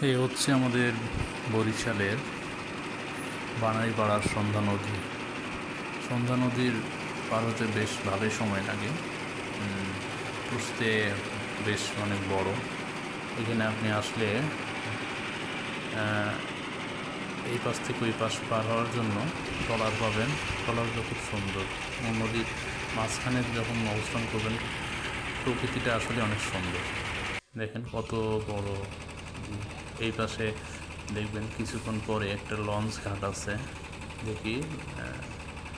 এই হচ্ছে আমাদের বরিশালের বানারীপাড়ার সন্ধ্যা নদী। সন্ধ্যা নদীর পার হতে বেশ ভালোই সময় লাগে। বুঝতে বেশ অনেক বড়। এখানে আপনি আসলে এই পাশ থেকে ওই পাশ পার হওয়ার জন্য ট্রলার পাবেন। ট্রলারগুলো খুব সুন্দর। নদীর মাঝখানে যখন অবস্থান করবেন, প্রকৃতিটা আসলে অনেক সুন্দর। দেখেন কত বড়। এই পাশে দেখবেন কিছুক্ষণ পরে একটা লঞ্চ ঘাট আছে। দেখি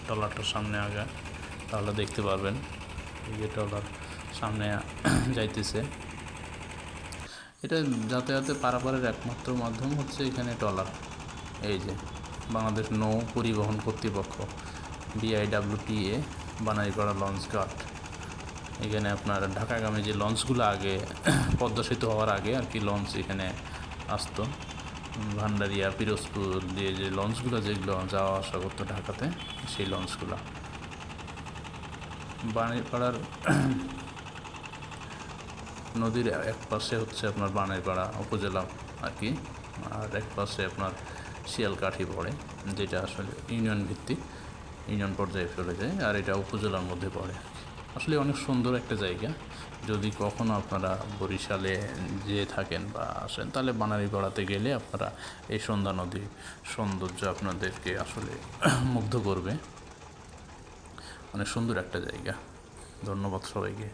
ট্রলারটার সামনে আগা, তাহলে দেখতে পারবেন এই যে ট্রলার সামনে যাইতেছে। এটা যাতায়াতে পারাপারের একমাত্র মাধ্যম হচ্ছে এখানে ট্রলার। এই যে বাংলাদেশ নৌ পরিবহন কর্তৃপক্ষ, BIWTA, বানারীপাড়া লঞ্চ ঘাট। এখানে আপনার ঢাকাগামী যে লঞ্চগুলো আগে পদ্মা সেতু হওয়ার আগে আর কি লঞ্চ এখানে আসতো, ভান্ডারিয়া পিরোজপুর দিয়ে যে লঞ্চগুলো যেগুলো যাওয়া আসা করতো ঢাকাতে, সেই লঞ্চগুলো। বানারীপাড়ার নদীর এক পাশে হচ্ছে আপনার বানারীপাড়া উপজেলা আর কি, আর এক পাশে আপনার শিয়ালকাঠি পড়ে, যেটা আসলে ইউনিয়ন ভিত্তিক, ইউনিয়ন পর্যায়ে চলে যায়, আর এটা উপজেলার মধ্যে পড়ে। আসলে অনেক সুন্দর একটা জায়গা। যদি কখনও আপনারা বরিশালে যেয়ে থাকেন বা আসেন, তাহলে বানারীপাড়াতে গেলে আপনারা এই সন্ধ্যা নদীর সৌন্দর্য আপনাদেরকে আসলে মুগ্ধ করবে। অনেক সুন্দর একটা জায়গা। ধন্যবাদ সবাইকে।